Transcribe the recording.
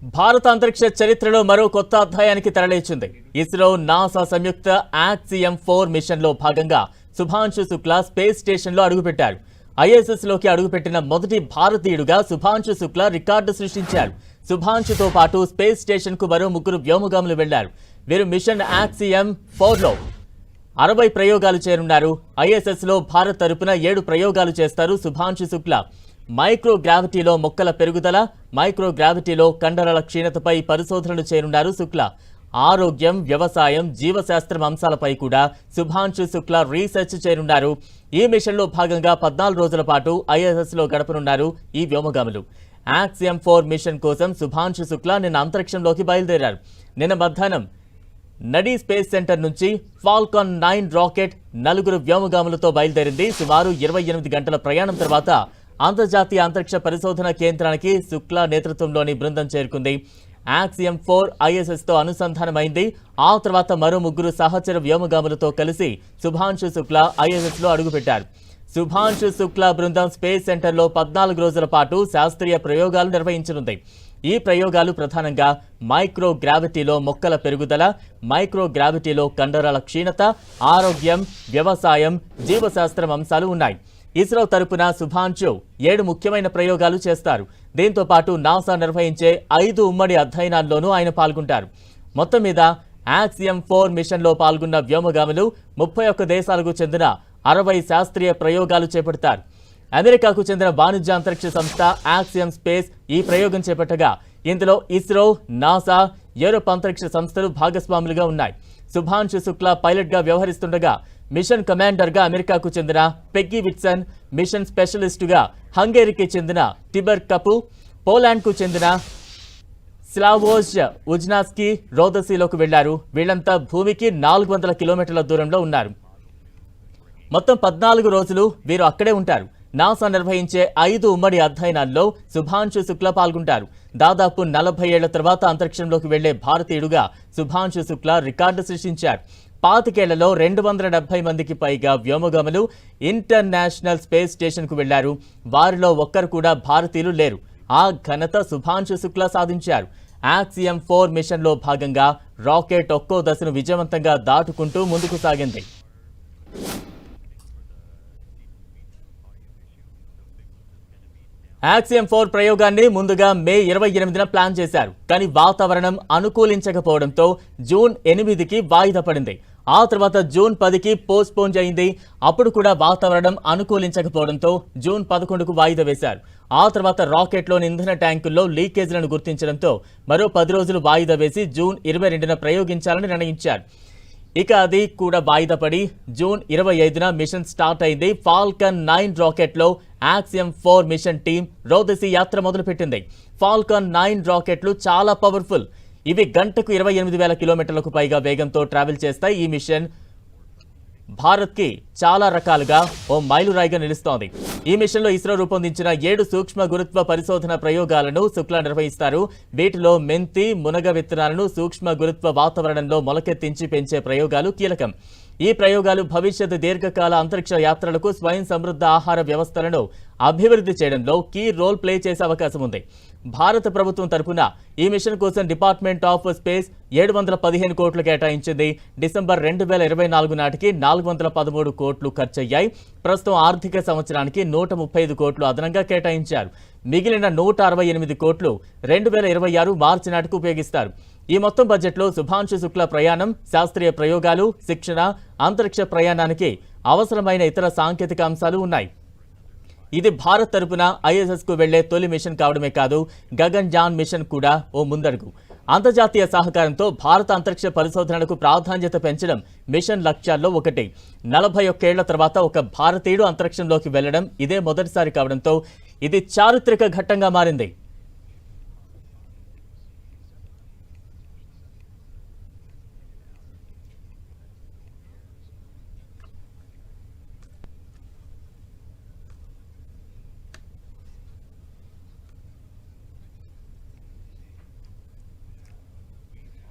భారత అంతరిక్ష చరిత్రలో మరో కొత్త అధ్యాయానికి తెరలేచింది. ఇస్రో నాసా సంయుక్త ACM-4 మిషన్ లో భాగంగా శుభాంశు శుక్లా స్పేస్ స్టేషన్ లో అడుగుపెట్టారు. ISS లోకి అడుగుపెట్టిన మొదటి భారతీయుడుగా శుభాంశు శుక్లా రికార్డు సృష్టించారు. శుభాంశుతో పాటు స్పేస్ స్టేషన్ కు మరో ముగ్గురు వ్యోమగాములు వెళ్లారు. వీరు మిషన్ ACM-4 లో 60 ప్రయోగాలు చేరున్నారు. ISS లో భారత్ తరపున 7 ప్రయోగాలు చేస్తారు శుభాంశు శుక్లా. మైక్రోగ్రావిటీలో మొక్కల పెరుగుదల, మైక్రోగ్రావిటీలో కండరాల క్షీణతపై పరిశోధనలు చేరున్నారు శుక్లా. ఆరోగ్యం, వ్యవసాయం, జీవశాస్త్రం అంశాలపై కూడా శుభాంశు శుక్లా రీసెర్చ్ చేరున్నారు. ఈ మిషన్లో భాగంగా 14 రోజుల పాటు ISS లో గడపనున్నారు ఈ వ్యోమగాములు. ACM-4 మిషన్ కోసం శుభాంశు శుక్లా నిన్న అంతరిక్షంలోకి బయలుదేరారు. నిన్న మధ్యాహ్నం నడీ స్పేస్ సెంటర్ నుంచి ఫాల్కాన్ 9 రాకెట్ 4 వ్యోమగాములతో బయలుదేరింది. సుమారు 28 గంటల ప్రయాణం తర్వాత అంతర్జాతీయ అంతరిక్ష పరిశోధన కేంద్రానికి శుక్లా నేతృత్వంలోని బృందం చేరుకుంది. ACM-4 ISS తో అనుసంధానమైంది. ఆ తర్వాత మరో ముగ్గురు సహచర వ్యోమగాములతో కలిసి శుభాంశు శుక్లా ISS లో అడుగుపెట్టారు. శుభాంశు శుక్లా బృందం స్పేస్ సెంటర్లో 14 రోజుల పాటు శాస్త్రీయ ప్రయోగాలు నిర్వహించనుంది. ఈ ప్రయోగాలు ప్రధానంగా మైక్రోగ్రావిటీలో మొక్కల పెరుగుదల, మైక్రోగ్రావిటీలో కండరాల క్షీణత, ఆరోగ్యం, వ్యవసాయం, జీవశాస్త్రం అంశాలు ఉన్నాయి. ఇస్రో తరపున శుభాంశు 7 ముఖ్యమైన ప్రయోగాలు చేస్తారు. దీంతో పాటు నాసా నిర్వహించే 5 ఉమ్మడి అధ్యయనాల్లోనూ ఆయన పాల్గొంటారు. మొత్తం మీద ACM-4 మిషన్లో పాల్గొన్న వ్యోమగాములు 31 దేశాలకు చెందిన 60 శాస్త్రీయ ప్రయోగాలు చేపడతారు. అమెరికాకు చెందిన వాణిజ్య అంతరిక్ష సంస్థ యాక్సియం స్పేస్ ఈ ప్రయోగం చేపట్టగా ఇందులో ఇస్రో, నాసా, యూరోప్ అంతరిక్ష సంస్థలు భాగస్వాములుగా ఉన్నాయి. శుభాంశు శుక్లా పైలట్ గా వ్యవహరిస్తుండగా మిషన్ కమాండర్ గా అమెరికాకు చెందిన పెగ్గీ విట్సన్, మిషన్ స్పెషలిస్టుగా హంగేరీకి చెందిన టిబర్ కపు, పోలాండ్ కు చెందిన స్లావోజ్ ఉజ్నాస్కీ రోదసీలోకి వెళ్లారు. వీళ్లంతా భూమికి 400 కిలోమీటర్ల దూరంలో ఉన్నారు. మొత్తం 14 రోజులు వీరు అక్కడే ఉంటారు. నాసా నిర్వహించే 5 ఉమ్మడి అధ్యయనాల్లో శుభాంశు శుక్లా పాల్గొంటారు. దాదాపు 40 ఏళ్ల తర్వాత అంతరిక్షంలోకి వెళ్లే భారతీయుడుగా శుభాంశు శుక్లా రికార్డు సృష్టించారు. 25 ఏళ్లలో 270 మందికి పైగా వ్యోమగాములు ఇంటర్నేషనల్ స్పేస్ స్టేషన్ కు వెళ్లారు. వారిలో ఒక్కరు కూడా భారతీయులు లేరు. ఆ ఘనత శుభాంశు శుక్లా సాధించారు. ACM-4 మిషన్ లో భాగంగా రాకెట్ ఒక్కో దశను విజయవంతంగా దాటుకుంటూ ముందుకు సాగింది. ACM-4 ప్రయోగాన్ని ముందుగా మే 28న ప్లాన్ చేశారు. కానీ వాతావరణం అనుకూలించకపోవడంతో జూన్ 8కి వాయిదా పడింది. ఆ తర్వాత జూన్ 10కి పోస్ట్పోన్ అయింది. అప్పుడు కూడా వాతావరణం అనుకూలించకపోవడంతో జూన్ 11కు వాయిదా వేశారు. ఆ తర్వాత రాకెట్లోని ఇంధన ట్యాంకుల్లో లీకేజీలను గుర్తించడంతో మరో 10 రోజులు వాయిదా వేసి జూన్ 22న ప్రయోగించాలని నిర్ణయించారు. ఇక అది కూడా వాయిదా పడి జూన్ 25న మిషన్ స్టార్ట్ అయింది. ఫాల్కన్ 9 రాకెట్లో ACM-4 మిషన్ టీం రోదసీ యాత్ర మొదలుపెట్టింది. ఫాల్కన్ 9 రాకెట్లు చాలా పవర్ఫుల్. ఇవి గంటకు 28,000 కిలోమీటర్లకు పైగా వేగంతో ట్రావెల్ చేస్తాయి. ఈ మిషన్ భారత్కి చాలా రకాలుగా ఓ మైలురాయిగా నిలుస్తోంది. ఈ మిషన్లో ఇస్రో రూపొందించిన 7 సూక్ష్మ గురుత్వ పరిశోధన ప్రయోగాలను శుక్లా నిర్వహిస్తారు. వీటిలో మెంతి, మునగ విత్తనాలను సూక్ష్మ గురుత్వ వాతావరణంలో మొలకెత్తించి పెంచే ప్రయోగాలు కీలకం. ఈ ప్రయోగాలు భవిష్యత్ దీర్ఘకాల అంతరిక్ష యాత్రలకు స్వయం సమృద్ధ ఆహార వ్యవస్థలను అభివృద్ధి చేయడంలో కీ రోల్ ప్లే చేసే అవకాశం ఉంది. భారత ప్రభుత్వం తరపున ఈ మిషన్ కోసం డిపార్ట్మెంట్ ఆఫ్ స్పేస్ 715 కోట్లు కేటాయించింది. డిసెంబర్ 2024 నాటికి 413 కోట్లు ఖర్చయ్యాయి. ప్రస్తుతం ఆర్థిక సంవత్సరానికి 135 కోట్లు అదనంగా కేటాయించారు. మిగిలిన 168 కోట్లు 2026 మార్చి నాటికి ఉపయోగిస్తారు. ఈ మొత్తం బడ్జెట్లో శుభాంశు శుక్లా ప్రయాణం, శాస్త్రీయ ప్రయోగాలు, శిక్షణ, అంతరిక్ష ప్రయాణానికి అవసరమైన ఇతర సాంకేతిక అంశాలు ఉన్నాయి. ఇది భారత్ తరపున ISS కు వెళ్లే తొలి మిషన్ కావడమే కాదు, గగన్యాన్ మిషన్ కూడా ఓ ముందడుగు. అంతర్జాతీయ సహకారంతో భారత అంతరిక్ష పరిశోధనలకు ప్రాధాన్యత పెంచడం మిషన్ లక్ష్యాల్లో ఒకటి. 41 ఏళ్ల తర్వాత ఒక భారతీయుడు అంతరిక్షంలోకి వెళ్లడం ఇదే మొదటిసారి కావడంతో ఇది చారిత్రక ఘట్టంగా మారింది.